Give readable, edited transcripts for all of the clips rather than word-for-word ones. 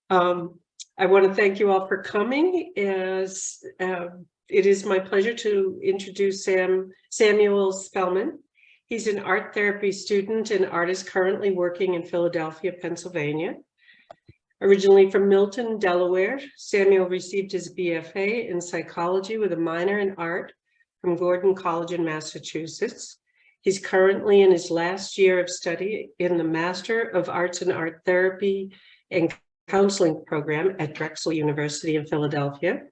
I want to thank you all for coming. As it is my pleasure to introduce Samuel Spellman. He's an art therapy student and artist currently working in Philadelphia, Pennsylvania. Originally from Milton, Delaware, Samuel received his BFA in psychology with a minor in art from Gordon College in Massachusetts. He's currently in his last year of study in the Master of Arts in Art Therapy and Counseling program at Drexel University in Philadelphia.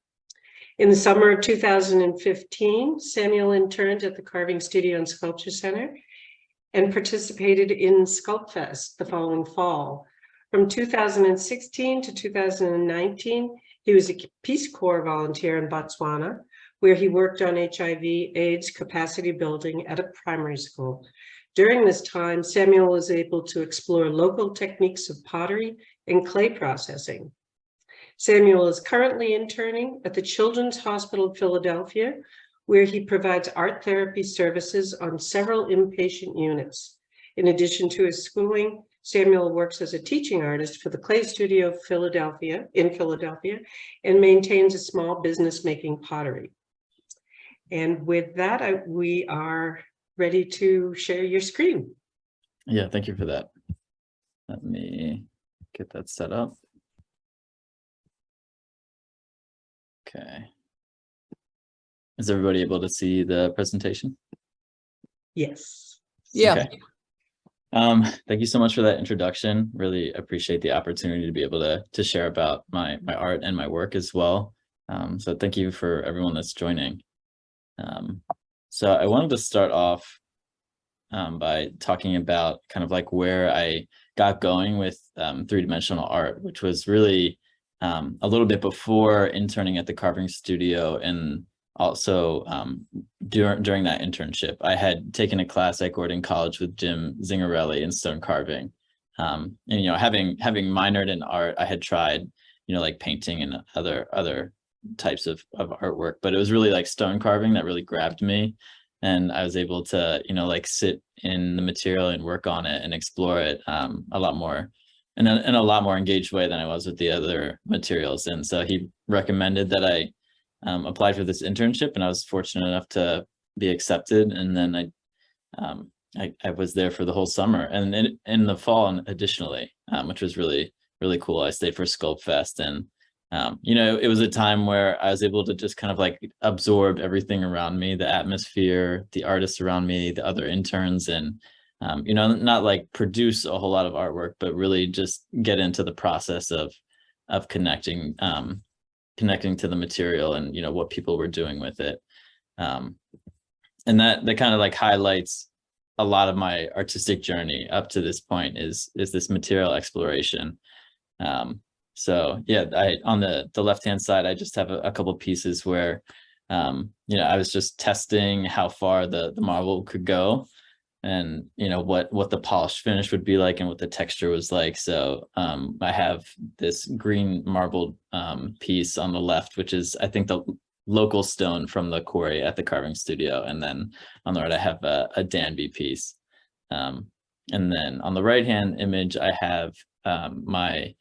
In the summer of 2015, Samuel interned at the Carving Studio and Sculpture Center and participated in Sculptfest the following fall. From 2016 to 2019, he was a Peace Corps volunteer in Botswana, where he worked on HIV/AIDS capacity building at a primary school. During this time, Samuel was able to explore local techniques of pottery and clay processing. Samuel is currently interning at the Children's Hospital of Philadelphia, where he provides art therapy services on several inpatient units. In addition to his schooling, Samuel works as a teaching artist for the Clay Studio in Philadelphia and maintains a small business making pottery. And with that, we are ready to share your screen. Yeah, thank you for that. Let me get that set up. Okay. Is everybody able to see the presentation? Yes. Yeah. Okay. Thank you so much for that introduction. Really appreciate the opportunity to be able to share about my art and my work as well. So thank you for everyone that's joining. So I wanted to start off by talking about kind of like where I got going with three-dimensional art, which was really a little bit before interning at the Carving Studio, and also during that internship. I had taken a class at Gordon College with Jim Zingarelli in stone carving. And, you know, having minored in art, I had tried, you know, like painting and other types of artwork, but it was really like stone carving that really grabbed me. And I was able to, you know, like sit in the material and work on it and explore it a lot more, in a lot more engaged way than I was with the other materials. And so he recommended that I applied for this internship, and I was fortunate enough to be accepted. And then I was there for the whole summer, and in the fall, additionally, which was really, really cool. I stayed for Sculptfest, and you know, it was a time where I was able to just kind of like absorb everything around me, the atmosphere, the artists around me, the other interns, and you know, not like produce a whole lot of artwork, but really just get into the process of connecting to the material and, you know, what people were doing with it. And that kind of like highlights a lot of my artistic journey up to this point is this material exploration. So yeah, on the left-hand side, I just have a couple pieces where, you know, I was just testing how far the marble could go, and, you know, what the polished finish would be like and what the texture was like. So I have this green marbled piece on the left, which is, I think, the local stone from the quarry at the Carving Studio. And then on the right, I have a Danby piece. And then on the right-hand image, I have my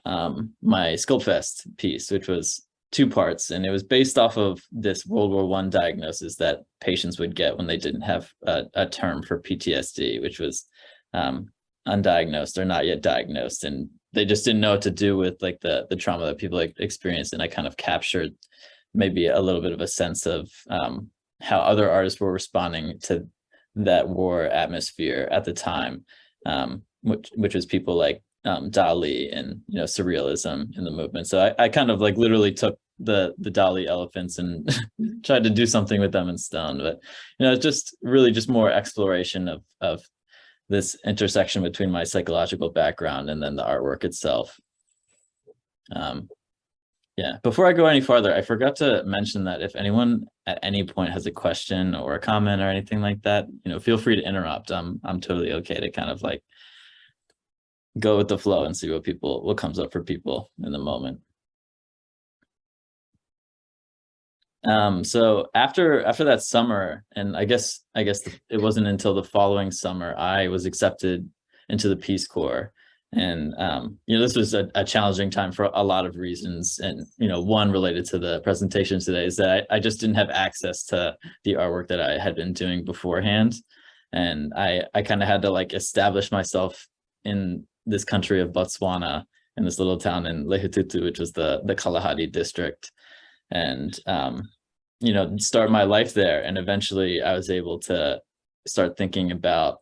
Sculptfest piece, which was 2 parts, and it was based off of this World War I diagnosis that patients would get when they didn't have a term for PTSD, which was undiagnosed or not yet diagnosed, and they just didn't know what to do with like the trauma that people experienced. And I kind of captured maybe a little bit of a sense of how other artists were responding to that war atmosphere at the time, which was people like Dali and, you know, surrealism in the movement. So I kind of like literally took the Dali elephants and tried to do something with them in stone. But, you know, it's just really just more exploration of this intersection between my psychological background and then the artwork itself. Yeah, before I go any farther, I forgot to mention that if anyone at any point has a question or a comment or anything like that, you know, feel free to interrupt. I'm totally okay to kind of like go with the flow and see what comes up for people in the moment. So after that summer, and I guess it wasn't until the following summer, I was accepted into the Peace Corps. And this was a challenging time for a lot of reasons. And one related to the presentation today is that I just didn't have access to the artwork that I had been doing beforehand. And I kind of had to like establish myself in this country of Botswana, in this little town in Lehututu, which was the Kalahari district, and start my life there. And eventually I was able to start thinking about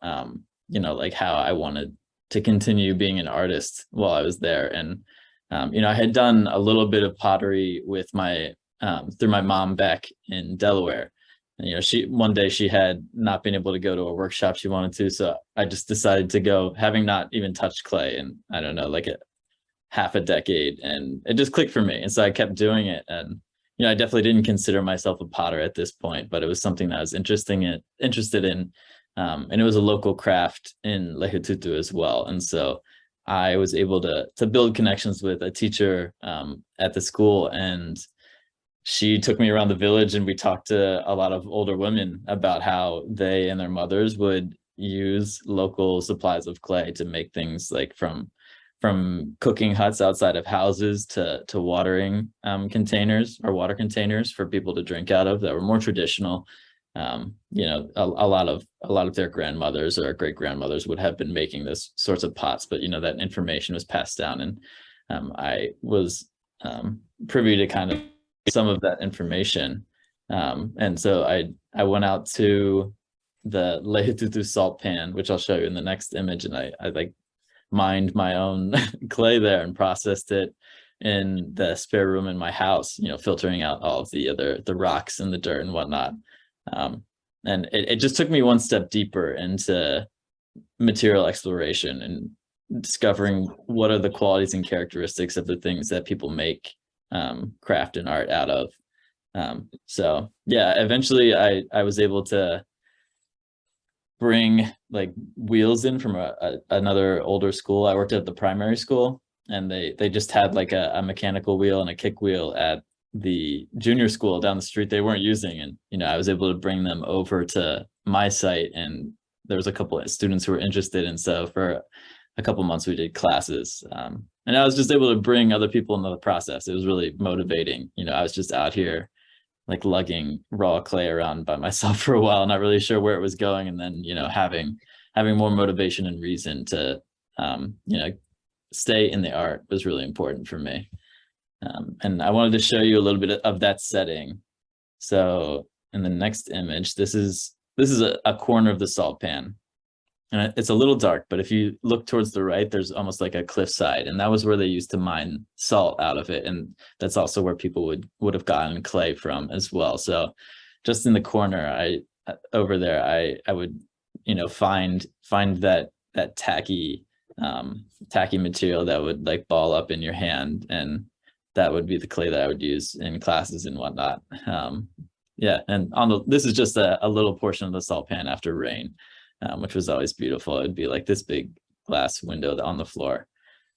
like how I wanted to continue being an artist while I was there. And I had done a little bit of pottery with my through my mom back in Delaware. And she one day she had not been able to go to a workshop she wanted to, so I just decided to go, having not even touched clay in, I don't know, like a half a decade, and it just clicked for me. And so I kept doing it. And I definitely didn't consider myself a potter at this point, but it was something that I was interested in. And it was a local craft in Lehututu as well. And so I was able to build connections with a teacher at the school, and she took me around the village, and we talked to a lot of older women about how they and their mothers would use local supplies of clay to make things, like from cooking huts outside of houses to watering containers, or water containers for people to drink out of, that were more traditional. A lot of their grandmothers or great grandmothers would have been making this sorts of pots, but that information was passed down, and I was privy to kind of some of that information. And so I went out to the Lehututu salt pan, which I'll show you in the next image, and I like mined my own clay there and processed it in the spare room in my house, filtering out all of the rocks and the dirt and whatnot. And it just took me one step deeper into material exploration and discovering what are the qualities and characteristics of the things that people make craft and art out of. So yeah, eventually I was able to bring like wheels in from another older school. I worked at the primary school, and they just had like a mechanical wheel and a kick wheel at the junior school down the street they weren't using. And I was able to bring them over to my site, and there was a couple of students who were interested. And so for a couple months we did classes, and I was just able to bring other people into the process. It was really motivating. I was just out here like lugging raw clay around by myself for a while, not really sure where it was going. And then, having more motivation and reason to, stay in the art was really important for me. And I wanted to show you a little bit of that setting. So in the next image, this is a corner of the salt pan. And it's a little dark, but if you look towards the right, there's almost like a cliffside, and that was where they used to mine salt out of it. And that's also where people would have gotten clay from as well. So just in the corner, over there, I would, find that tacky material that would like ball up in your hand, and that would be the clay that I would use in classes and whatnot. Yeah, and this is just a little portion of the salt pan after rain. Which was always beautiful. It'd be like this big glass window on the floor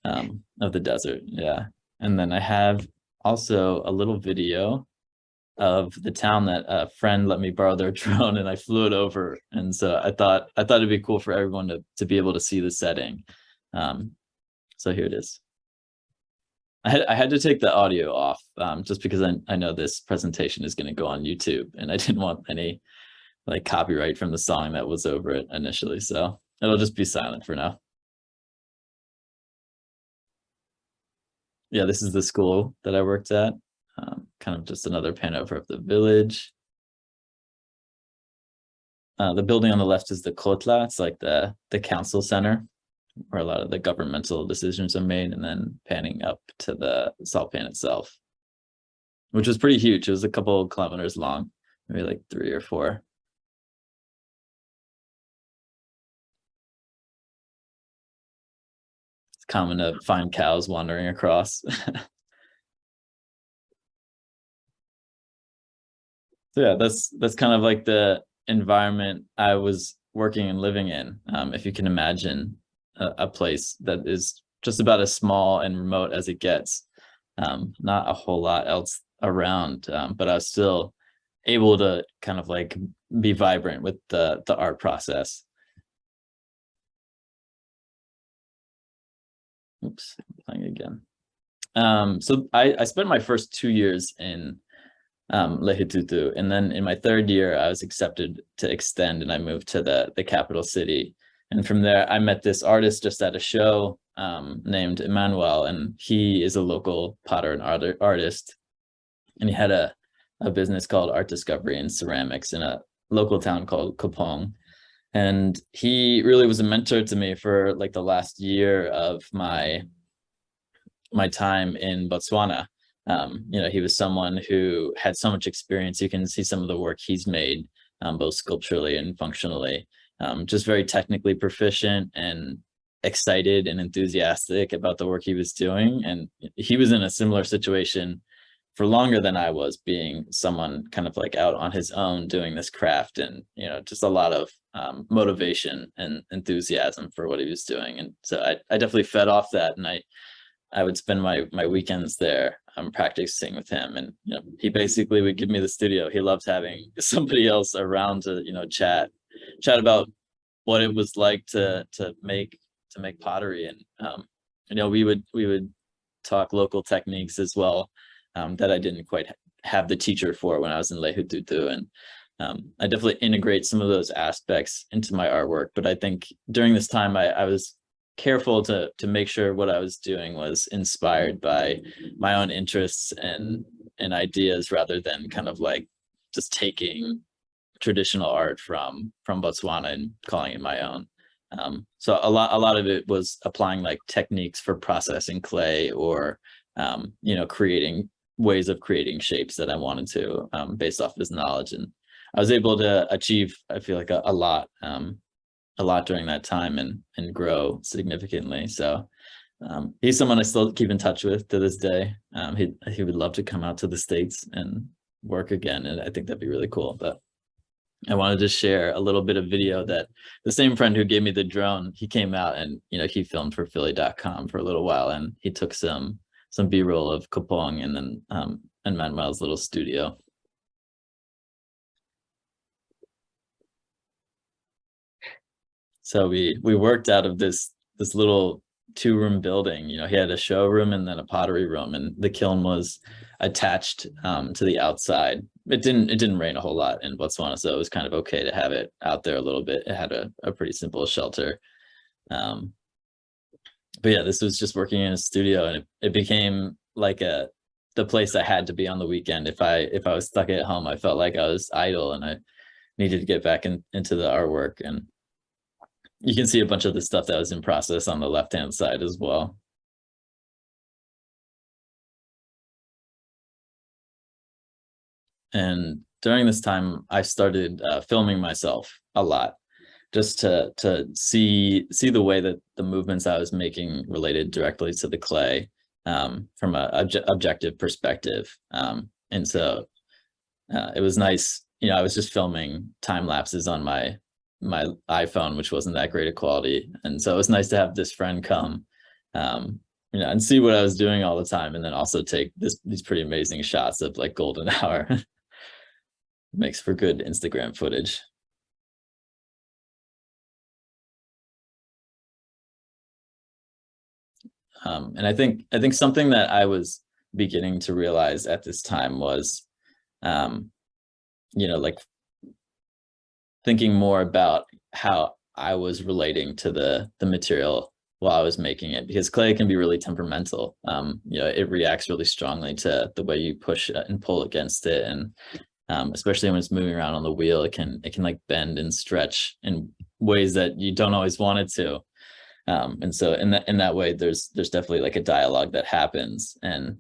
of the desert. Yeah. And then I have also a little video of the town that a friend let me borrow their drone, and I flew it over. And so I thought it'd be cool for everyone to be able to see the setting. So here it is. I had to take the audio off just because I know this presentation is going to go on YouTube, and I didn't want any like copyright from the song that was over it initially. So it'll just be silent for now. Yeah, this is the school that I worked at. Kind of just another pan over of the village. The building on the left is the Kotla. It's like the council center where a lot of the governmental decisions are made, and then panning up to the salt pan itself, which was pretty huge. It was a couple of kilometers long, maybe like 3 or 4. Common to find cows wandering across. So yeah, that's kind of like the environment I was working and living in. If you can imagine a place that is just about as small and remote as it gets, not a whole lot else around, but I was still able to kind of like be vibrant with the art process. oops, I'm playing again. So I spent my first 2 years in Lehututu, and then in my third year, I was accepted to extend, and I moved to the capital city. And from there, I met this artist just at a show named Emmanuel, and he is a local potter and artist. And he had a business called Art Discovery and Ceramics in a local town called Kopong. And he really was a mentor to me for like the last year of my time in Botswana. He was someone who had so much experience. You can see some of the work he's made, both sculpturally and functionally, just very technically proficient and excited and enthusiastic about the work he was doing. And he was in a similar situation for longer than I was, being someone kind of like out on his own doing this craft, and just a lot of motivation and enthusiasm for what he was doing. And so I definitely fed off that, and I would spend my weekends there practicing with him. And he basically would give me the studio. He loved having somebody else around to chat about what it was like to make pottery. And we would talk local techniques as well, that I didn't quite have the teacher for when I was in Lehututu. And I definitely integrate some of those aspects into my artwork. But I think during this time, I was careful to make sure what I was doing was inspired by my own interests and ideas, rather than kind of like just taking traditional art from Botswana and calling it my own. So a lot of it was applying like techniques for processing clay, or creating ways of creating shapes that I wanted to, based off this knowledge. And I was able to achieve, I feel like, a lot during that time, and grow significantly. So he's someone I still keep in touch with to this day. He would love to come out to the States and work again, and I think that'd be really cool. But I wanted to share a little bit of video that the same friend who gave me the drone, he came out and he filmed for Philly.com for a little while, and he took some B-roll of Kopong and then and Manuel's little studio. So we worked out of this little 2-room building. He had a showroom and then a pottery room, and the kiln was attached to the outside. It didn't rain a whole lot in Botswana, so it was kind of okay to have it out there a little bit. It had a pretty simple shelter. But yeah, this was just working in a studio, and it became like the place I had to be on the weekend. If I was stuck at home, I felt like I was idle, and I needed to get back into the artwork. And you can see a bunch of the stuff that was in process on the left-hand side as well. And during this time, I started filming myself a lot, just to see the way that the movements I was making related directly to the clay, from an objective perspective. And so it was nice. I was just filming time lapses on my iPhone, which wasn't that great a quality. And so it was nice to have this friend come, and see what I was doing all the time, and then also take these pretty amazing shots of like golden hour. Makes for good Instagram footage. And I think something that I was beginning to realize at this time was, like thinking more about how I was relating to the material while I was making it, because clay can be really temperamental. It reacts really strongly to the way you push and pull against it, and especially when it's moving around on the wheel, it can like bend and stretch in ways that you don't always want it to. And so in that way, there's definitely like a dialogue that happens. And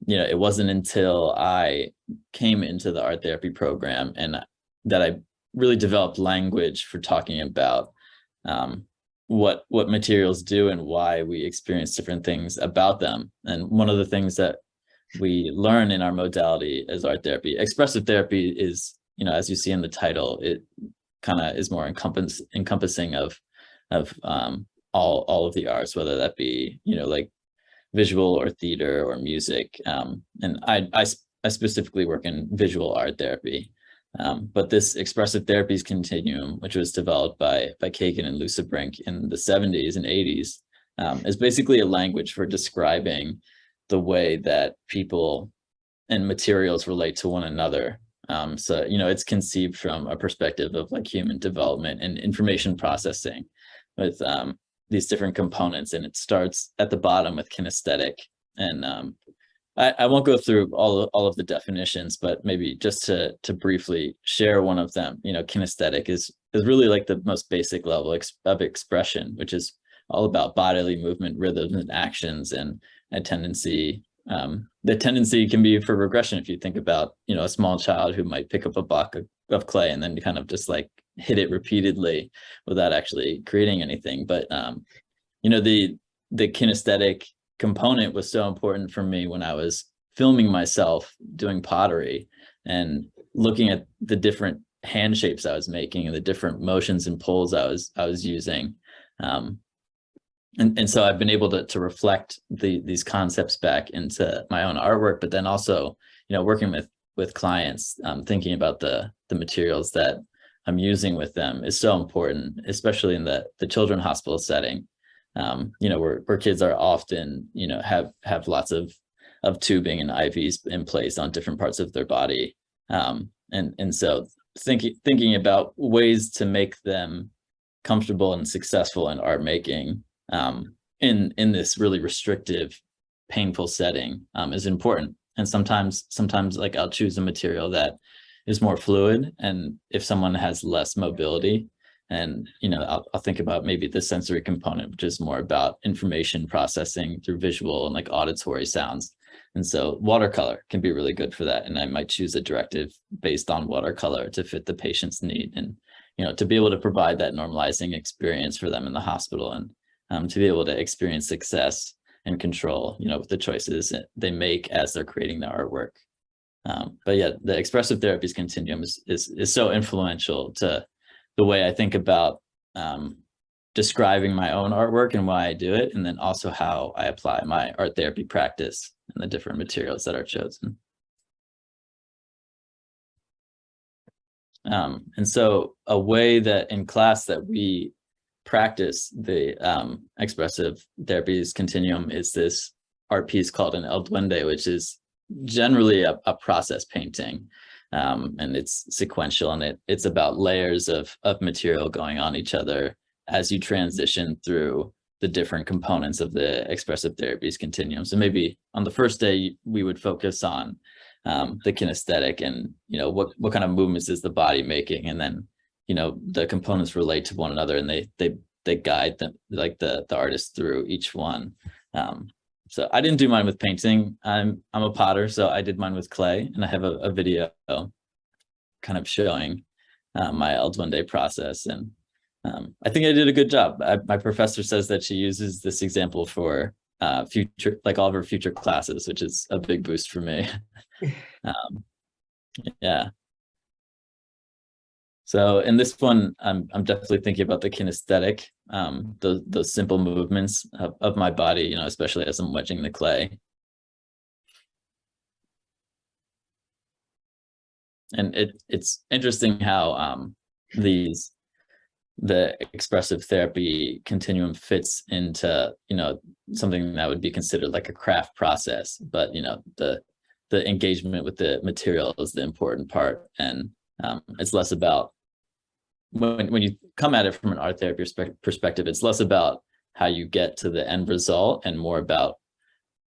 it wasn't until I came into the art therapy program and that I really developed language for talking about what materials do and why we experience different things about them. And one of the things that we learn in our modality as art therapy, expressive therapy, is, as you see in the title, it kind of is more encompassing of all of the arts, whether that be like visual or theater or music. And I specifically work in visual art therapy. But this expressive therapies continuum, which was developed by Kagan and Lucebrink in the 70s and 80s, is basically a language for describing the way that people and materials relate to one another. So, it's conceived from a perspective of like human development and information processing with these different components. And it starts at the bottom with kinesthetic. And I won't go through all of the definitions, but maybe just to briefly share one of them. Kinesthetic is really like the most basic level of expression, which is all about bodily movement, rhythms, and actions, and a tendency. The tendency can be for regression if you think about, a small child who might pick up a block of clay and then kind of just like hit it repeatedly without actually creating anything. But the kinesthetic component was so important for me when I was filming myself doing pottery and looking at the different hand shapes I was making and the different motions and pulls I was using. And so I've been able to reflect these concepts back into my own artwork, but then also, working with clients, thinking about the materials that I'm using with them is so important, especially in the children's hospital setting. Where kids are often, have lots of tubing and IVs in place on different parts of their body. And so thinking about ways to make them comfortable and successful in art making in this really restrictive, painful setting is important. And sometimes like I'll choose a material that is more fluid, and if someone has less mobility, and I'll think about maybe the sensory component, which is more about information processing through visual and like auditory sounds. And so watercolor can be really good for that. And I might choose a directive based on watercolor to fit the patient's need, and to be able to provide that normalizing experience for them in the hospital, and to be able to experience success and control, with the choices they make as they're creating the artwork. But yeah, the expressive therapies continuum is so influential to the way I think about describing my own artwork and why I do it, and then also how I apply my art therapy practice and the different materials that are chosen. And so a way that in class that we practice the expressive therapies continuum is this art piece called an El Duende, which is generally a process painting. And it's sequential, and it's about layers of material going on each other as you transition through the different components of the expressive therapies continuum. So maybe on the first day, we would focus on the kinesthetic and, what kind of movements is the body making, and then, the components relate to one another, and they guide them, like the artist, through each one. So I didn't do mine with painting. I'm a potter, so I did mine with clay, and I have a video kind of showing my El Duende process. And I think I did a good job. My professor says that she uses this example for future, like all of her future classes, which is a big boost for me. Yeah. So in this one, I'm definitely thinking about the kinesthetic, those simple movements of my body, especially as I'm wedging the clay. And it's interesting how the expressive therapy continuum fits into, something that would be considered like a craft process, but the engagement with the material is the important part. And it's less about, when you come at it from an art therapy perspective, it's less about how you get to the end result and more about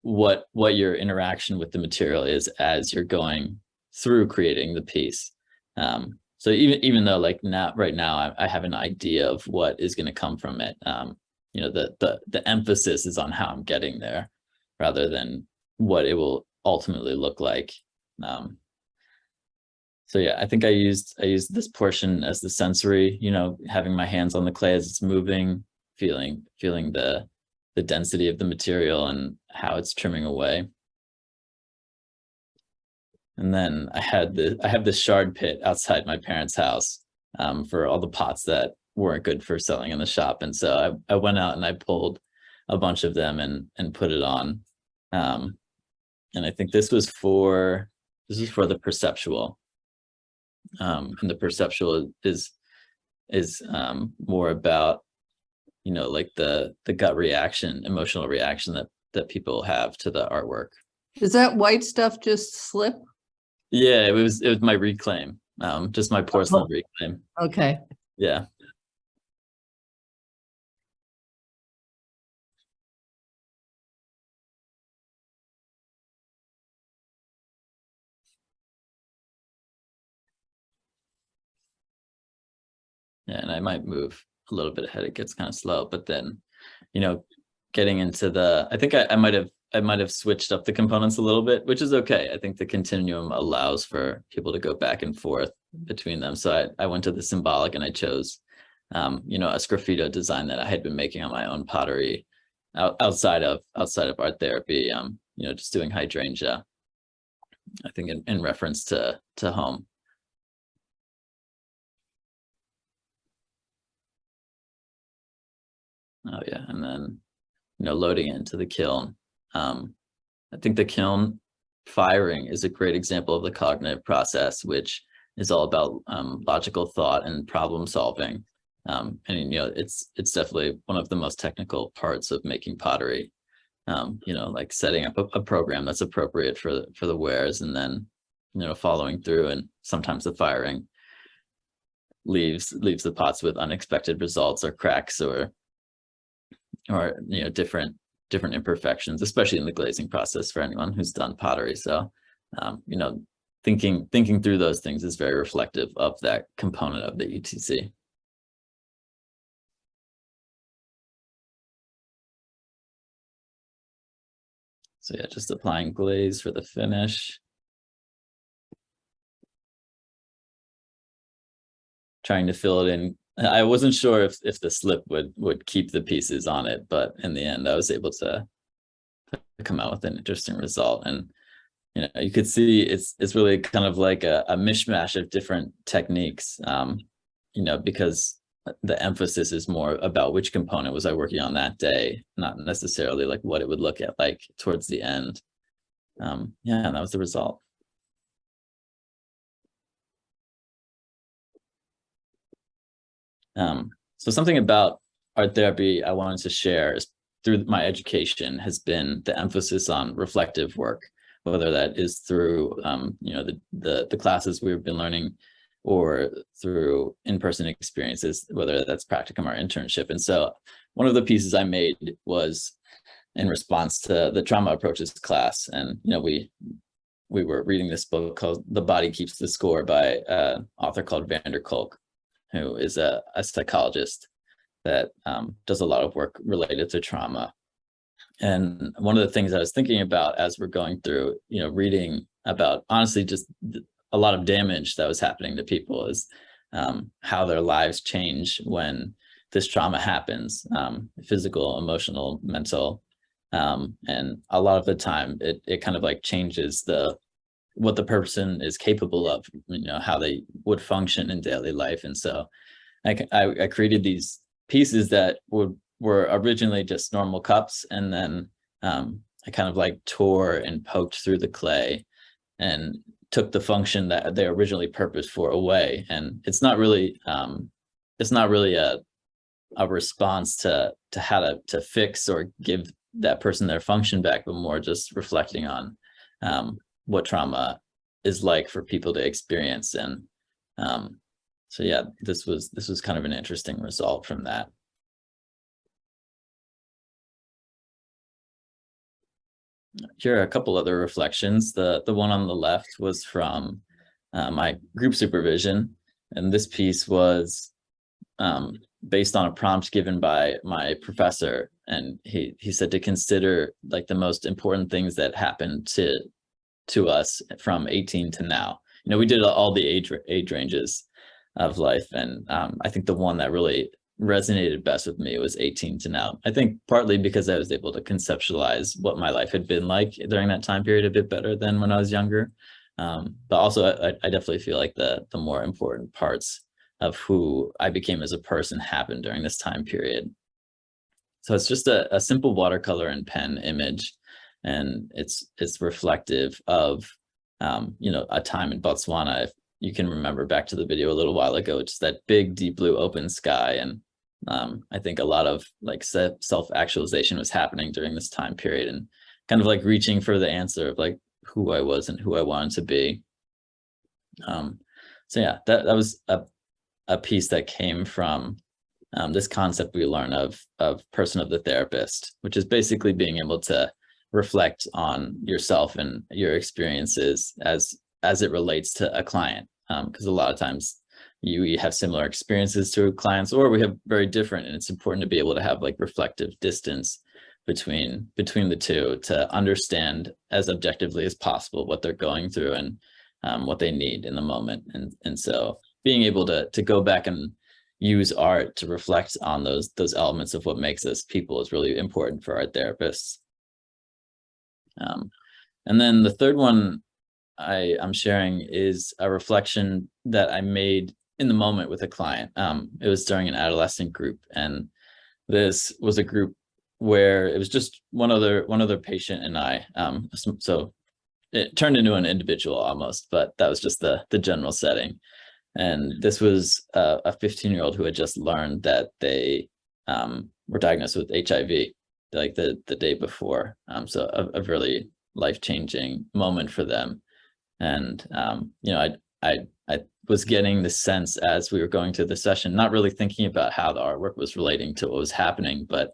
what your interaction with the material is as you're going through creating the piece. So even though like right now I have an idea of what is going to come from it, the emphasis is on how I'm getting there rather than what it will ultimately look like. So yeah, I think I used this portion as the sensory, having my hands on the clay as it's moving, feeling the density of the material and how it's trimming away. And then I have this shard pit outside my parents' house for all the pots that weren't good for selling in the shop. And so I went out and I pulled a bunch of them and put it on. And I think this was for the perceptual. And the perceptual is more about like the gut reaction, emotional reaction that people have to the artwork. Does that white stuff just slip? Yeah, it was my reclaim, just my porcelain reclaim. Okay. Yeah. Yeah, and I might move a little bit ahead. It gets kind of slow, but then, getting into I think I might have switched up the components a little bit, which is okay. I think the continuum allows for people to go back and forth between them. So I went to the symbolic and I chose, a sgraffito design that I had been making on my own pottery outside of art therapy, just doing hydrangea, I think in reference to home. Oh yeah, and then loading it into the kiln. I think the kiln firing is a great example of the cognitive process, which is all about logical thought and problem solving. And it's definitely one of the most technical parts of making pottery. Like setting up a program that's appropriate for the wares, and then following through, and sometimes the firing leaves the pots with unexpected results or cracks or different imperfections, especially in the glazing process for anyone who's done pottery. So thinking through those things is very reflective of that component of the ETC. So yeah, just applying glaze for the finish. Trying to fill it in. I wasn't sure if the slip would keep the pieces on it, but in the end I was able to come out with an interesting result. And you could see it's really kind of like a mishmash of different techniques, because the emphasis is more about which component was I working on that day, not necessarily like what it would look at like towards the end. Yeah, and that was the result. So something about art therapy I wanted to share is through my education has been the emphasis on reflective work, whether that is through the classes we've been learning or through in-person experiences, whether that's practicum or internship. And so one of the pieces I made was in response to the trauma approaches class. And we were reading this book called The Body Keeps the Score by an author called Vander Kolk, who is a psychologist that does a lot of work related to trauma. And one of the things I was thinking about as we're going through, reading about honestly just a lot of damage that was happening to people is how their lives change when this trauma happens, physical, emotional, mental. And a lot of the time it kind of like changes what the person is capable of, how they would function in daily life. And so I created these pieces that were originally just normal cups. And then I kind of like tore and poked through the clay and took the function that they originally purposed for away. And it's not really a response to how to fix or give that person their function back, but more just reflecting on what trauma is like for people to experience. And so yeah, this was kind of an interesting result from that. Here are a couple other reflections. The one on the left was from my group supervision, and this piece was based on a prompt given by my professor, and he said to consider like the most important things that happened to us from 18 to now. We did all the age ranges of life, and I think the one that really resonated best with me was 18 to now. I think partly because I was able to conceptualize what my life had been like during that time period a bit better than when I was younger. But also I definitely feel like the more important parts of who I became as a person happened during this time period. So it's just a simple watercolor and pen image, and it's reflective of a time in Botswana. If you can remember back to the video a little while ago, it's that big deep blue open sky, and I think a lot of like self-actualization was happening during this time period, and kind of like reaching for the answer of like who I was and who I wanted to be. So yeah, that was a piece that came from this concept we learn of person of the therapist, which is basically being able to reflect on yourself and your experiences as it relates to a client, because a lot of times we have similar experiences to clients, or we have very different, and it's important to be able to have like reflective distance between the two to understand as objectively as possible what they're going through and what they need in the moment. And so being able to go back and use art to reflect on those elements of what makes us people is really important for art therapists. And then the third one I'm sharing is a reflection that I made in the moment with a client. It was during an adolescent group, and this was a group where it was just one other patient and I. So it turned into an individual almost, but that was just the general setting. And this was a 15-year-old who had just learned that they were diagnosed with HIV like the day before. So a really life-changing moment for them. And I was getting the sense as we were going through the session, not really thinking about how the artwork was relating to what was happening, but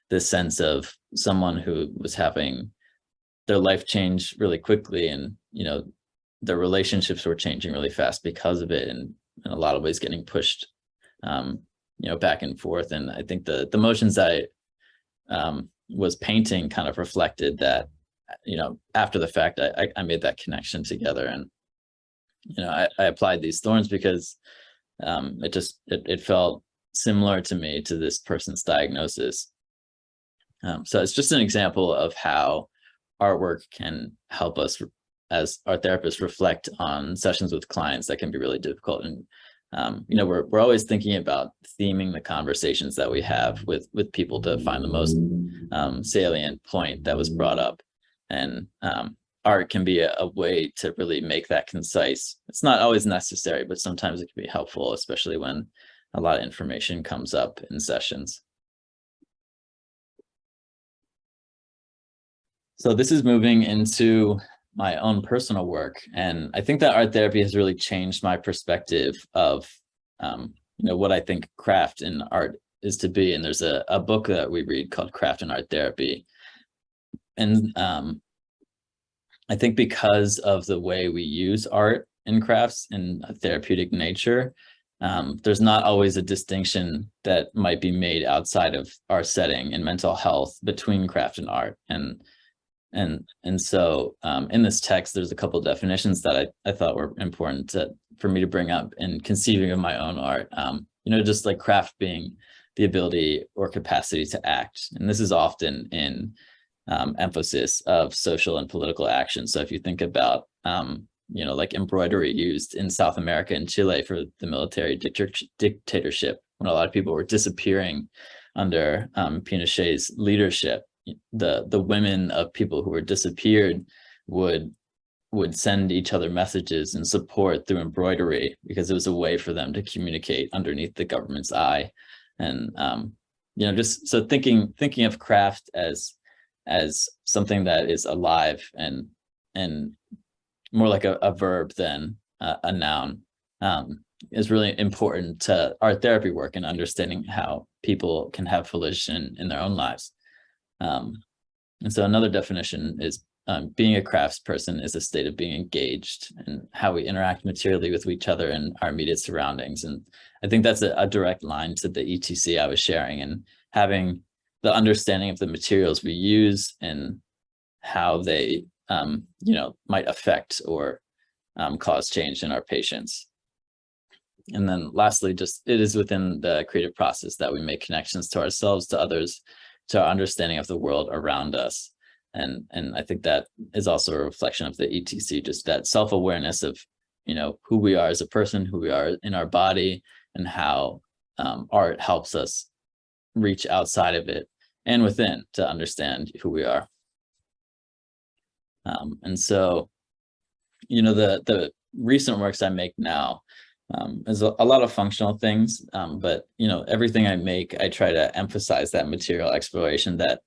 this sense of someone who was having their life change really quickly, and their relationships were changing really fast because of it, and in a lot of ways getting pushed back and forth. And I think the motions I was painting kind of reflected that. After the fact, I made that connection together, and I applied these thorns because it felt similar to me, to this person's diagnosis. So it's just an example of how artwork can help us as art therapists reflect on sessions with clients that can be really difficult. And we're always thinking about theming the conversations that we have with people to find the most salient point that was brought up. And art can be a way to really make that concise. It's not always necessary, but sometimes it can be helpful, especially when a lot of information comes up in sessions. So this is moving into my own personal work. And I think that art therapy has really changed my perspective of, what I think craft and art is to be. And there's a book that we read called Craft and Art Therapy. And I think because of the way we use art and crafts in a therapeutic nature, there's not always a distinction that might be made outside of our setting in mental health between craft and art. And so in this text, there's a couple of definitions that I thought were important for me to bring up in conceiving of my own art. Just like craft being the ability or capacity to act. And this is often in emphasis of social and political action. So if you think about, like embroidery used in South America and Chile for the military dictatorship, when a lot of people were disappearing under Pinochet's leadership, the women of people who were disappeared would send each other messages and support through embroidery, because it was a way for them to communicate underneath the government's eye. And just so thinking of craft as something that is alive and more like a verb than a noun is really important to art therapy work and understanding how people can have volition in their own lives. And so another definition is being a craftsperson is a state of being engaged and how we interact materially with each other and our immediate surroundings. And I think that's a direct line to the ETC I was sharing, and having the understanding of the materials we use and how they, might affect or cause change in our patients. And then lastly, just it is within the creative process that we make connections to ourselves, to others, to our understanding of the world around us. And I think that is also a reflection of the ETC, just that self-awareness of, who we are as a person, who we are in our body, and how art helps us reach outside of it and within to understand who we are. And so, the recent works I make now There's a lot of functional things, but everything I make, I try to emphasize that material exploration that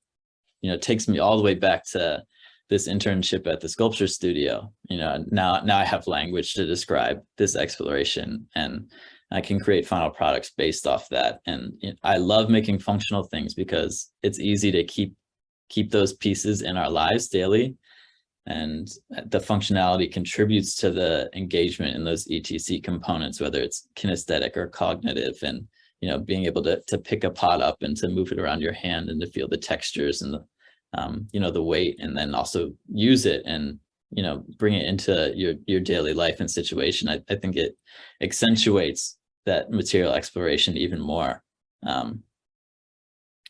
takes me all the way back to this internship at the sculpture studio. Now I have language to describe this exploration, and I can create final products based off that. And I love making functional things because it's easy to keep those pieces in our lives daily, and the functionality contributes to the engagement in those ETC components, whether it's kinesthetic or cognitive, and being able to pick a pot up and to move it around your hand and to feel the textures and the the weight, and then also use it and bring it into your daily life and situation. I think it accentuates that material exploration even more.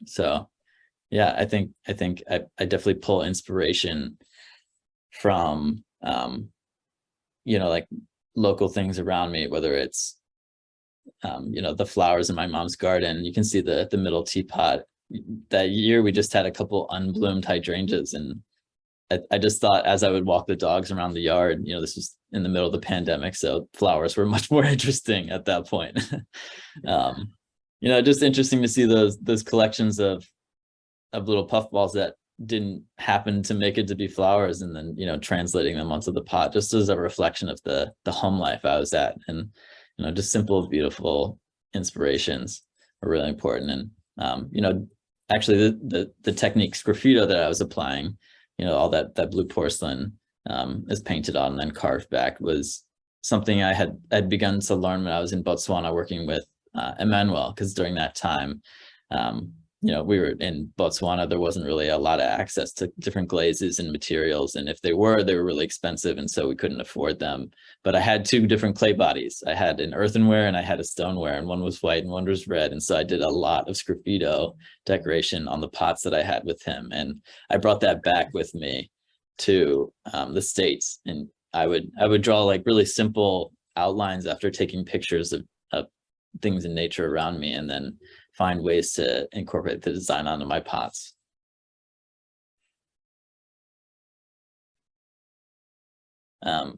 So yeah, I think I definitely pull inspiration from like local things around me, whether it's the flowers in my mom's garden. You can see the middle teapot. That year we just had a couple unbloomed hydrangeas, and I just thought, as I would walk the dogs around the yard, this was in the middle of the pandemic, so flowers were much more interesting at that point. Just interesting to see those collections of little puffballs that didn't happen to make it to be flowers, and then translating them onto the pot, just as a reflection of the home life I was at. And just simple, beautiful inspirations are really important. And actually the technique sgraffito that I was applying, all that blue porcelain is painted on and then carved back, was something I had begun to learn when I was in Botswana working with Emmanuel, because during that time, we were in Botswana, there wasn't really a lot of access to different glazes and materials, and if they were really expensive, and so we couldn't afford them. But I had two different clay bodies. I had an earthenware and I had a stoneware, and one was white and one was red, and so I did a lot of sgraffito decoration on the pots that I had with him, and I brought that back with me to the States. And I would draw like really simple outlines after taking pictures of things in nature around me, and then find ways to incorporate the design onto my pots. I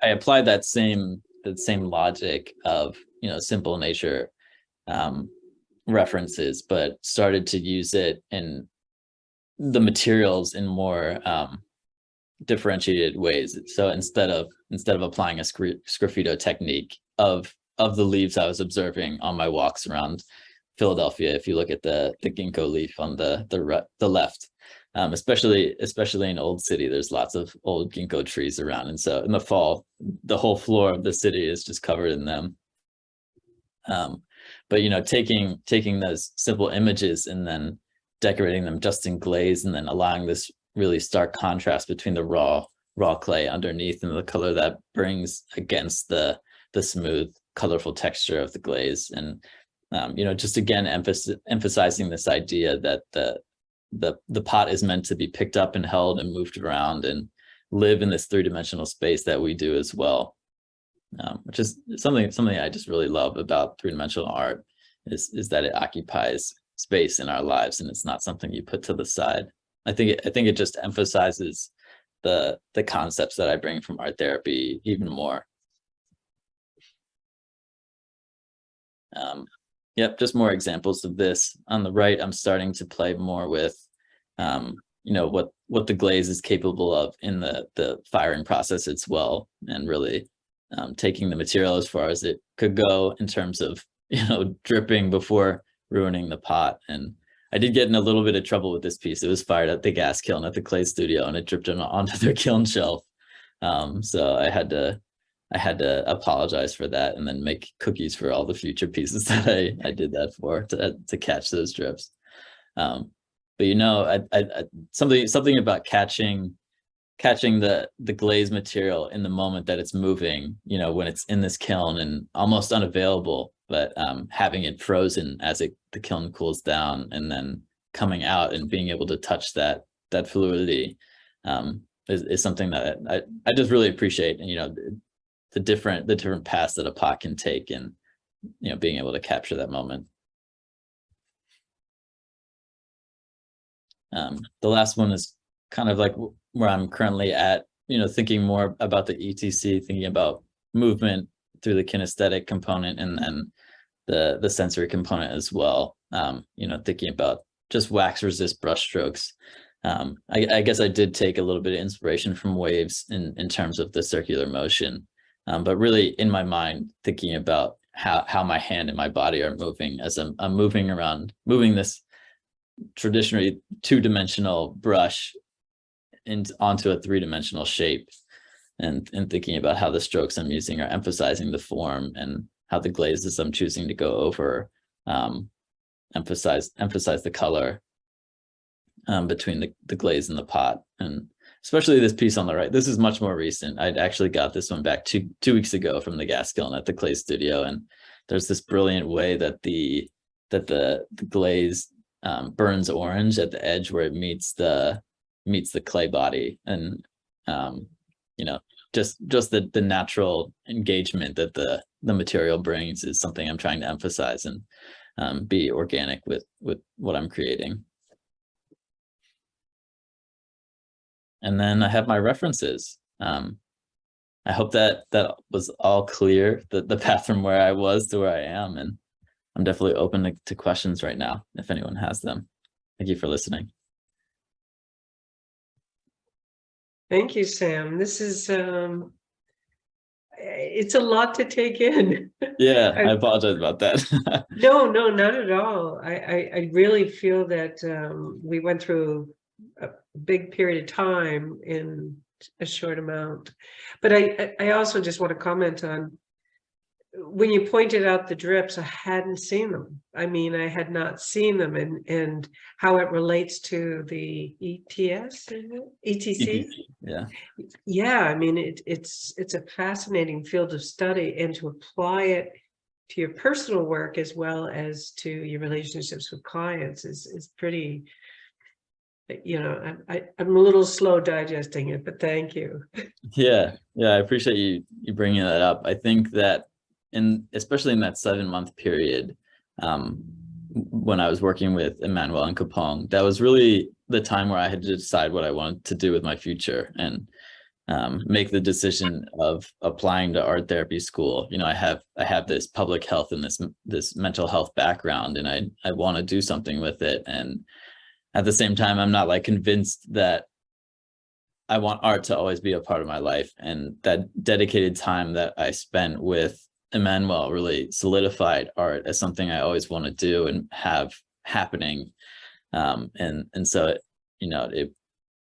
applied that same logic of simple nature references, but started to use it in the materials in more differentiated ways. So instead of applying a sgraffito technique of the leaves I was observing on my walks around Philadelphia, if you look at the ginkgo leaf on the left, especially in Old City, there's lots of old ginkgo trees around, and so in the fall, the whole floor of the city is just covered in them. But taking those simple images and then decorating them just in glaze, and then allowing this really stark contrast between the raw clay underneath and the color that brings against the smooth, colorful texture of the glaze. And just again emphasizing this idea that the pot is meant to be picked up and held and moved around and live in this three-dimensional space that we do as well, which is something I just really love about three-dimensional art, is that it occupies space in our lives, and it's not something you put to the side. I think it just emphasizes the concepts that I bring from art therapy even more. Yep, just more examples of this. On the right, I'm starting to play more with what the glaze is capable of in the firing process as well, and really taking the material as far as it could go in terms of dripping before ruining the pot. And I did get in a little bit of trouble with this piece. It was fired at the gas kiln at the clay studio, and it dripped onto their kiln shelf. So I had to apologize for that, and then make cookies for all the future pieces that I did that for, to catch those drips. But something about catching the glaze material in the moment that it's moving, when it's in this kiln and almost unavailable, but having it frozen as the kiln cools down, and then coming out and being able to touch that fluidity is something that I just really appreciate. And the different paths that a pot can take, and being able to capture that moment. The last one is kind of like where I'm currently at, thinking more about the ETC, thinking about movement through the kinesthetic component and then the sensory component as well. You know, thinking about just wax resist brush strokes. I guess I did take a little bit of inspiration from waves in terms of the circular motion, but really in my mind thinking about how my hand and my body are moving as I'm moving this traditionally two-dimensional brush onto a three-dimensional shape, and thinking about how the strokes I'm using are emphasizing the form and how the glazes I'm choosing to go over emphasize the color between the glaze and the pot. And especially this piece on the right, this is much more recent. I'd actually got this one back two weeks ago from the gas kiln at the clay studio, and there's this brilliant way that the glaze burns orange at the edge where it meets the clay body. And you know, just the natural engagement that the material brings is something I'm trying to emphasize and be organic with what I'm creating. And then I have my references. I hope that was all clear, the path from where I was to where I am, and I'm definitely open to questions right now if anyone has them. Thank you for listening. Thank you, Sam. This is it's a lot to take in. Yeah, I apologize about that. No, not at all. I really feel that we went through a big period of time in a short amount. But I also just want to comment on when you pointed out the drips, I hadn't seen them. I mean, I had not seen them, and how it relates to the ETS, ETC. Yeah. I mean, it's a fascinating field of study, and to apply it to your personal work as well as to your relationships with clients is pretty. You know, I'm a little slow digesting it, but thank you. Yeah, I appreciate you bringing that up. I think that especially in that 7-month period, when I was working with Emmanuel and Capone, that was really the time where I had to decide what I wanted to do with my future and make the decision of applying to art therapy school. You know, I have this public health and this mental health background, and I want to do something with it. And at the same time, I'm not like convinced that I want art to always be a part of my life. And that dedicated time that I spent with Emmanuel really solidified art as something I always want to do and have happening. And so, you know,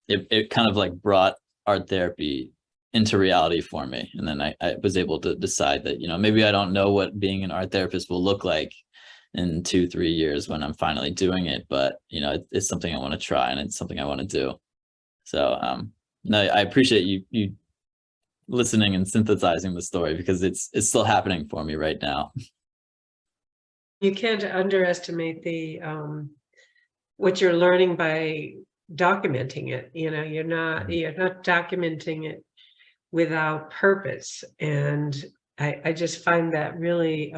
it kind of like brought art therapy into reality for me. And then I was able to decide that, you know, maybe I don't know what being an art therapist will look like in 2-3 years when I'm finally doing it, but you know, it's something I want to try, and it's something I want to do. So no, I appreciate you listening and synthesizing the story, because it's still happening for me right now. You can't underestimate the what you're learning by documenting it. You know, you're not documenting it without purpose, and I just find that really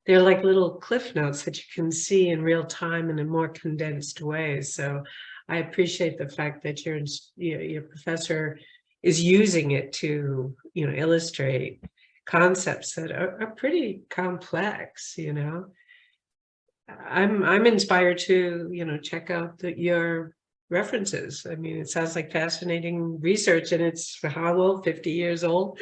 they're like little cliff notes that you can see in real time in a more condensed way. So I appreciate the fact that your professor is using it to, you know, illustrate concepts that are pretty complex. You know, I'm inspired to, you know, check out your references. I mean, it sounds like fascinating research, and it's how old? 50 years old.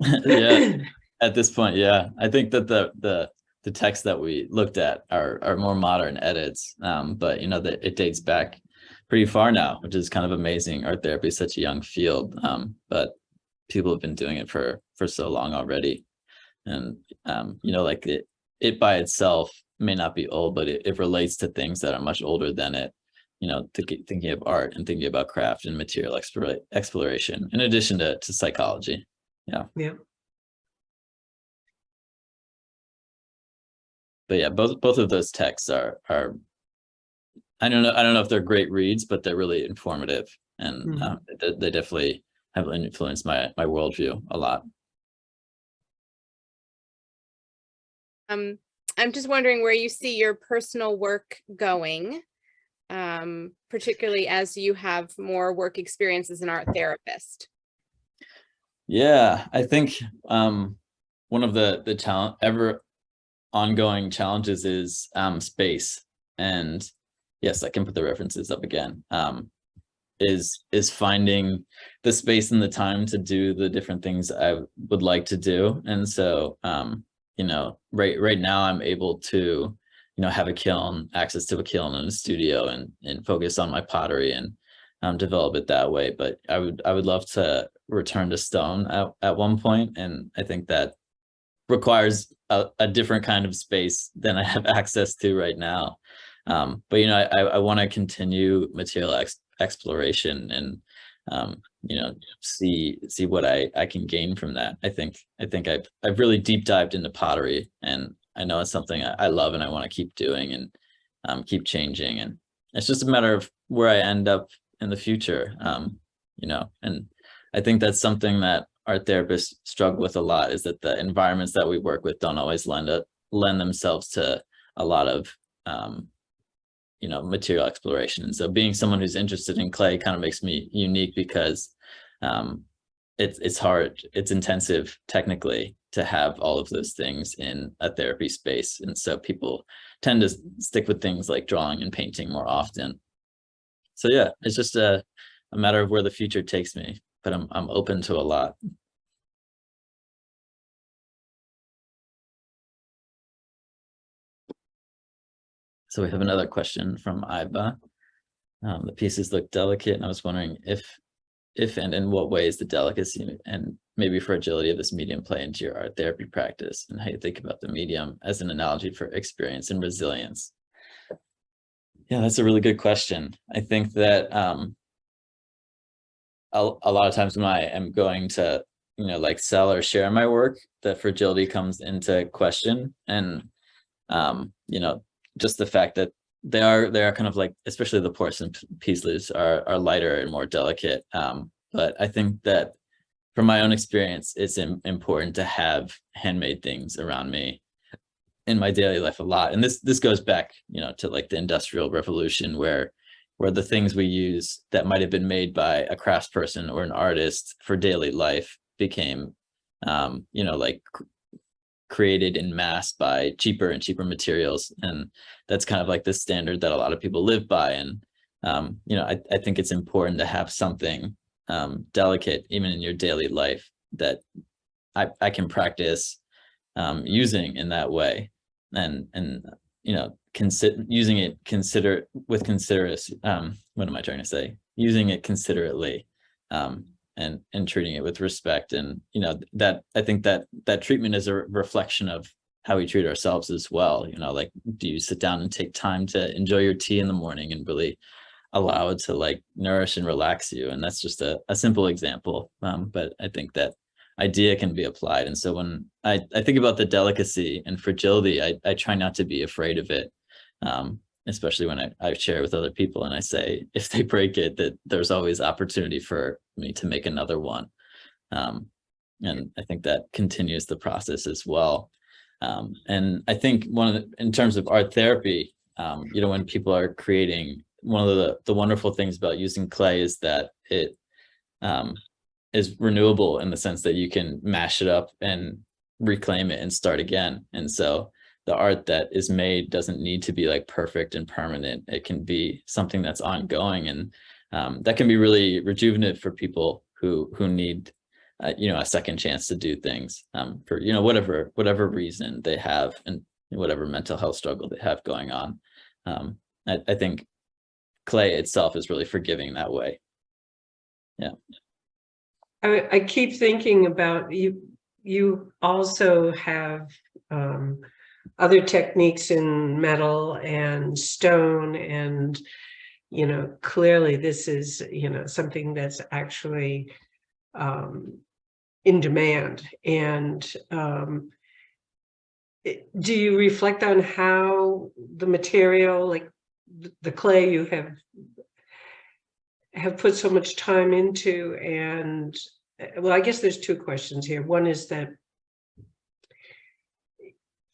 Yeah, at this point, yeah. I think that the texts that we looked at are more modern edits, but you know, that it dates back pretty far now, which is kind of amazing. Art therapy is such a young field, but people have been doing it for so long already. And you know, like it by itself may not be old, but it relates to things that are much older than it. You know, thinking of art and thinking about craft and material exploration, in addition to psychology. Yeah. But yeah, both of those texts are I don't know if they're great reads, but they're really informative, and they definitely have influenced my worldview a lot. I'm just wondering where you see your personal work going, particularly as you have more work experience as an art therapist. Yeah, I think one of the challenge ever ongoing challenges is space. And yes, I can put the references up again. Is finding the space and the time to do the different things I would like to do. And so you know, right now I'm able to, you know, have a kiln, access to a kiln in a studio, and focus on my pottery and develop it that way. But I would love to return to stone at one point, and I think that requires a different kind of space than I have access to right now. But you know, I want to continue material exploration and you know, see what I can gain from that. I think I've really deep dived into pottery, and I know it's something I love and I want to keep doing and keep changing. And it's just a matter of where I end up in the future. You know, and I think that's something that art therapists struggle with a lot, is that the environments that we work with don't always lend themselves to a lot of you know, material exploration. And so being someone who's interested in clay kind of makes me unique, because it's hard, it's intensive technically to have all of those things in a therapy space. And so people tend to stick with things like drawing and painting more often. So yeah, it's just a matter of where the future takes me, but I'm open to a lot. So we have another question from Iba. The pieces look delicate, and I was wondering if and in what ways the delicacy and maybe fragility of this medium play into your art therapy practice, and how you think about the medium as an analogy for experience and resilience. Yeah, that's a really good question. I think that a lot of times when I am going to, you know, like sell or share my work, that fragility comes into question. And you know, just the fact that they are kind of like, especially the porcelain pieces are lighter and more delicate. But I think that from my own experience, it's important to have handmade things around me in my daily life a lot. And this goes back, you know, to like the Industrial Revolution, where the things we use that might have been made by a craftsperson or an artist for daily life became you know, like created in mass by cheaper and cheaper materials. And that's kind of like the standard that a lot of people live by. And you know, I think it's important to have something delicate even in your daily life that I can practice using in that way, and you know, using it with considerate, what am I trying to say, using it considerately, and treating it with respect. And you know, that I think that treatment is a reflection of how we treat ourselves as well. You know, like, do you sit down and take time to enjoy your tea in the morning and really allow it to like nourish and relax you? And that's just a simple example, but I think that idea can be applied. And so when I think about the delicacy and fragility, I try not to be afraid of it, especially when I share with other people, and I say, if they break it, that there's always opportunity for me to make another one. And I think that continues the process as well. And I think in terms of art therapy, you know, when people are creating, one of the wonderful things about using clay is that it is renewable, in the sense that you can mash it up and reclaim it and start again. And so the art that is made doesn't need to be like perfect and permanent. It can be something that's ongoing, and that can be really rejuvenative for people who need you know, a second chance to do things, for, you know, whatever reason they have, and whatever mental health struggle they have going on. I think clay itself is really forgiving that way. Yeah. I keep thinking about you also have other techniques in metal and stone, and you know, clearly this is, you know, something that's actually in demand. And do you reflect on how the material, like the clay you have put so much time into? And well, I guess there's two questions here. One is that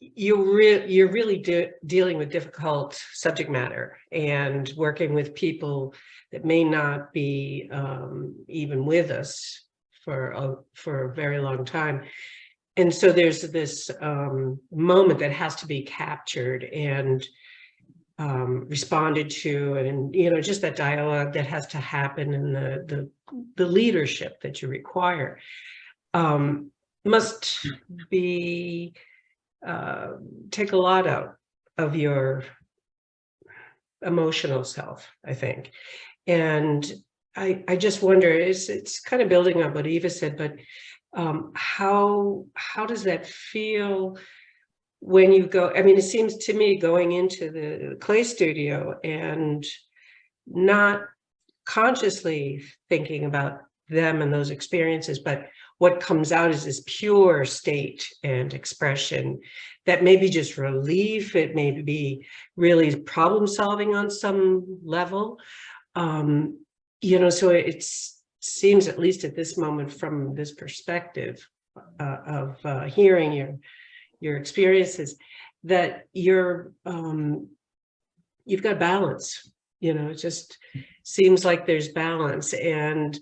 you're really dealing with difficult subject matter and working with people that may not be even with us for a very long time. And so there's this moment that has to be captured and responded to, and just that dialogue that has to happen, and the leadership that you require must be take a lot out of your emotional self, I think. And I just wonder, it's kind of building on what Eva said, but how does that feel when you go? I mean, it seems to me going into the clay studio and not consciously thinking about them and those experiences, but what comes out is this pure state and expression that may be just relief. It may be really problem solving on some level. So it seems, at least at this moment, from this perspective of hearing your experiences, that you've got balance. It just seems like there's balance, and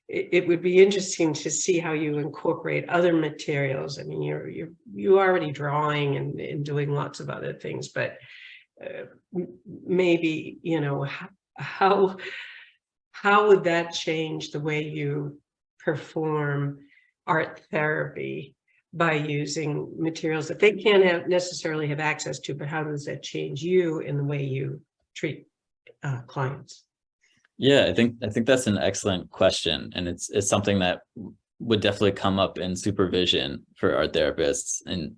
it would be interesting to see how you incorporate other materials. I mean, you're already drawing and doing lots of other things, but maybe how would that change the way you perform art therapy by using materials that they can't necessarily have access to, but how does that change you in the way you treat clients? Yeah, I think that's an excellent question, and it's something that would definitely come up in supervision for art therapists, and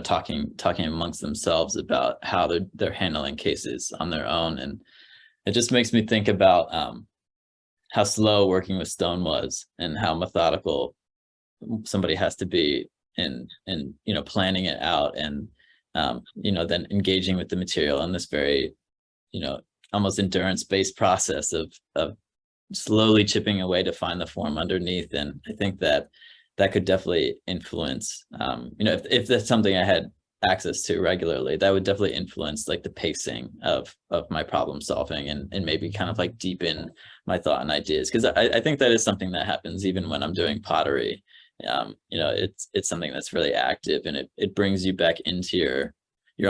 talking amongst themselves about how they're handling cases on their own. And it just makes me think about how slow working with stone was, and how methodical somebody has to be in planning it out, and then engaging with the material in this very almost endurance-based process of slowly chipping away to find the form underneath. And I think that could definitely influence, if that's something I had access to regularly, that would definitely influence like the pacing of my problem solving, and maybe kind of like deepen my thought and ideas. Because I think that is something that happens even when I'm doing pottery. It's something that's really active, and it brings you back into your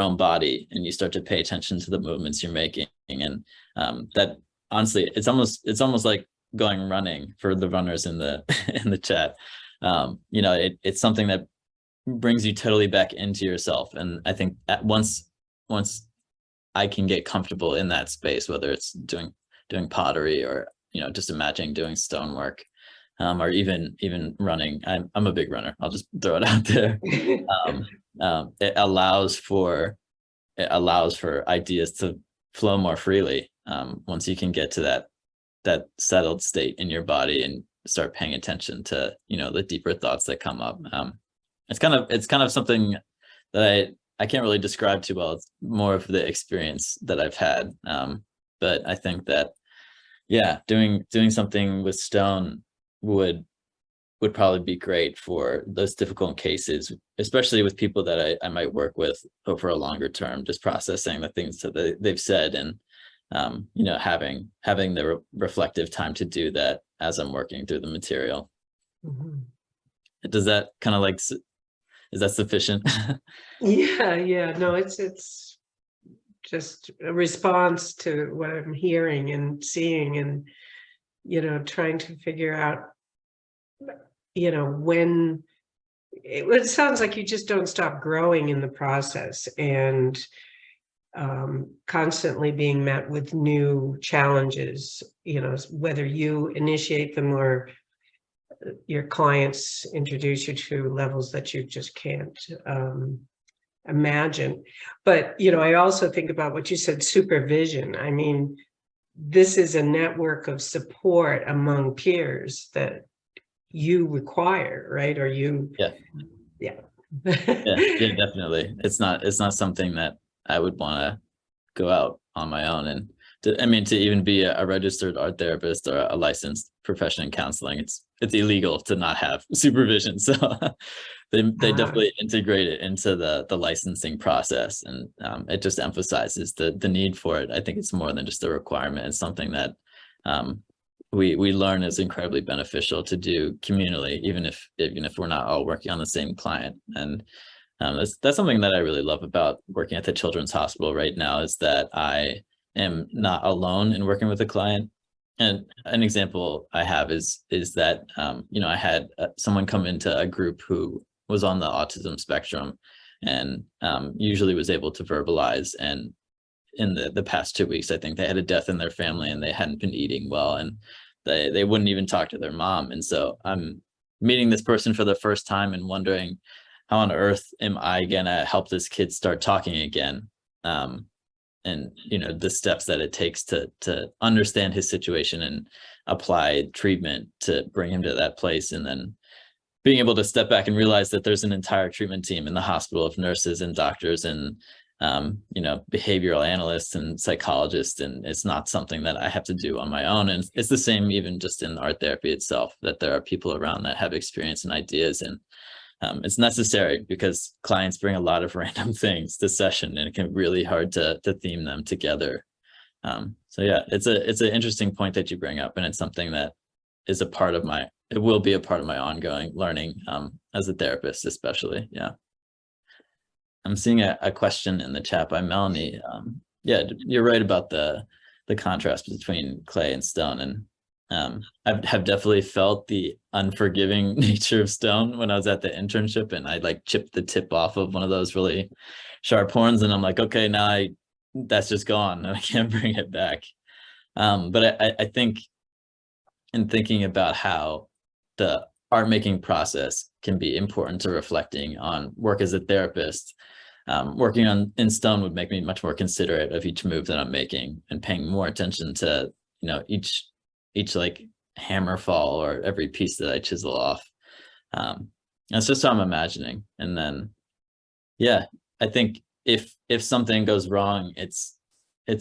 own body, and you start to pay attention to the movements you're making. And that, honestly, it's almost like going running for the runners in the in the chat. It's something that brings you totally back into yourself. And I think once I can get comfortable in that space, whether it's doing pottery, or just imagining doing stonework, or even running. I'm a big runner. I'll just throw it out there. It allows for ideas to flow more freely once you can get to that settled state in your body and start paying attention to the deeper thoughts that come up. It's kind of something that I can't really describe too well. It's more of the experience that I've had. But I think that, yeah, doing something with stone would probably be great for those difficult cases, especially with people that I might work with over a longer term, just processing the things that they've said, and having the reflective time to do that as I'm working through the material. Mm-hmm. Does that kind of like, is that sufficient? Yeah, no, it's just a response to what I'm hearing and seeing, and trying to figure out when it sounds like you just don't stop growing in the process, and constantly being met with new challenges, whether you initiate them or your clients introduce you to levels that you just can't imagine. But I also think about what you said, supervision. I mean, this is a network of support among peers that you require, right? Or you, yeah. Yeah, definitely. It's not something that I would want to go out on my own. And to even be a registered art therapist or a licensed profession in counseling, it's illegal to not have supervision. So they definitely integrate it into the licensing process, and it just emphasizes the need for it. I think it's more than just a requirement. It's something that we learn is incredibly beneficial to do communally, even if we're not all working on the same client. And that's something that I really love about working at the Children's Hospital right now, is that I am not alone in working with a client. And an example I have is that I had someone come into a group who was on the autism spectrum, and usually was able to verbalize. And in the past 2 weeks, I think they had a death in their family and they hadn't been eating well, and they wouldn't even talk to their mom. And so I'm meeting this person for the first time and wondering, how on earth am I gonna help this kid start talking again? And the steps that it takes to understand his situation and apply treatment to bring him to that place. And then being able to step back and realize that there's an entire treatment team in the hospital of nurses and doctors and behavioral analysts and psychologists, and it's not something that I have to do on my own. And it's the same even just in art therapy itself, that there are people around that have experience and ideas, and it's necessary because clients bring a lot of random things to session, and it can be really hard to theme them together. So yeah, it's an interesting point that you bring up, and it's something that is it will be a part of my ongoing learning as a therapist, especially. Yeah. I'm seeing a question in the chat by Melanie. Yeah, you're right about the contrast between clay and stone. And I have definitely felt the unforgiving nature of stone when I was at the internship, and I like chipped the tip off of one of those really sharp horns, and I'm like, okay, now that's just gone and I can't bring it back. But I think in thinking about how the art making process can be important to reflecting on work as a therapist, working in stone would make me much more considerate of each move that I'm making and paying more attention to each like hammer fall or every piece that I chisel off. That's just how I'm imagining. And then yeah, I think if something goes wrong, it's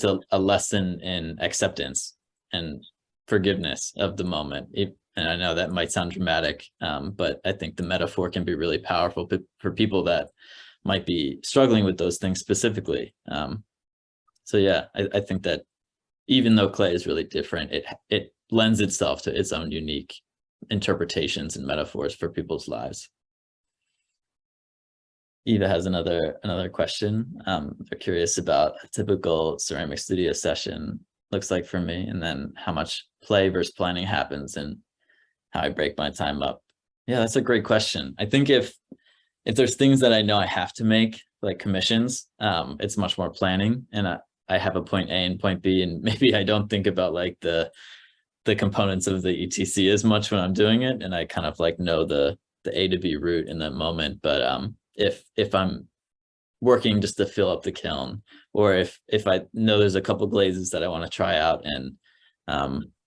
a lesson in acceptance and forgiveness of the moment. And I know that might sound dramatic, but I think the metaphor can be really powerful for people that might be struggling with those things specifically. So yeah, I think that even though clay is really different, it lends itself to its own unique interpretations and metaphors for people's lives. Eva has another question. They're curious about a typical ceramic studio session looks like for me, and then how much play versus planning happens and how I break my time up. Yeah, that's a great question. I think if there's things that I know I have to make, like commissions, it's much more planning, and I have a point A and point B, and maybe I don't think about like the components of the ETC as much when I'm doing it, and I kind of like know the A to B route in that moment. But if I'm working just to fill up the kiln, or if I know there's a couple glazes that I want to try out, and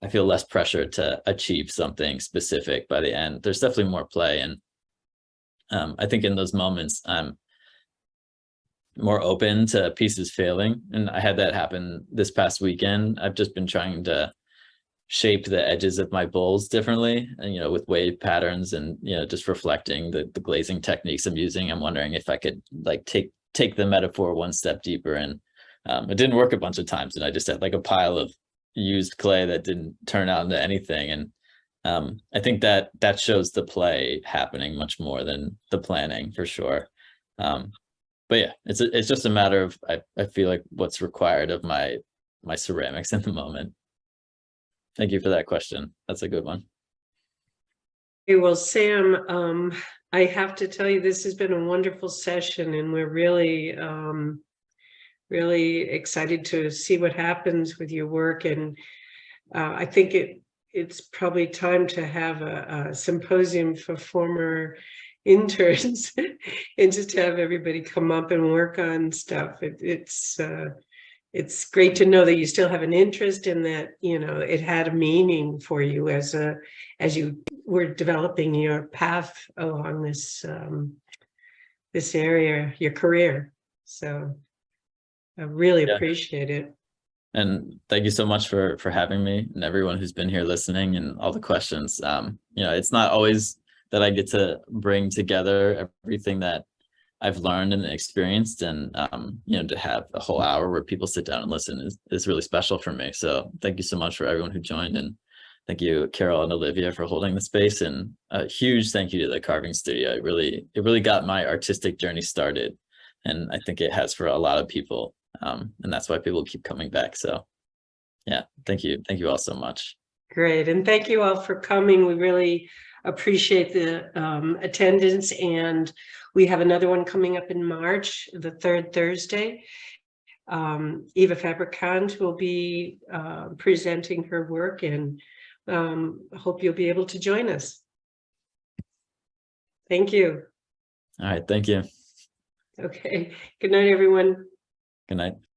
I feel less pressure to achieve something specific by the end, there's definitely more play. And I think in those moments, I'm more open to pieces failing. And I had that happen this past weekend. I've just been trying to shape the edges of my bowls differently, and with wave patterns, and just reflecting the glazing techniques I'm using. I'm wondering if I could like take the metaphor one step deeper. And it didn't work a bunch of times, and I just had like a pile of used clay that didn't turn out into anything. And I think that shows the play happening much more than the planning, for sure. But yeah, it's just a matter of I feel like what's required of my ceramics in the moment. Thank you for that question. That's a good one. Well, Sam, I have to tell you, this has been a wonderful session, and we're really, really excited to see what happens with your work. And I think it's probably time to have a symposium for former interns and just have everybody come up and work on stuff. It's great to know that you still have an interest in that, it had a meaning for you as you were developing your path along this area, your career. So I really appreciate it. And thank you so much for having me, and everyone who's been here listening, and all the questions. It's not always that I get to bring together everything that I've learned and experienced, and to have a whole hour where people sit down and listen is really special for me. So thank you so much for everyone who joined, and Thank you, Carol and Olivia, for holding the space, and a huge thank you to the carving studio. It really got my artistic journey started, and I think it has for a lot of people, and that's why people keep coming back. So yeah, thank you all so much. Great, and thank you all for coming. We really appreciate the attendance, and we have another one coming up in March, the third Thursday. Eva Fabricant will be presenting her work, and hope you'll be able to join us. Thank you. All right, thank you. Okay, good night, everyone. Good night.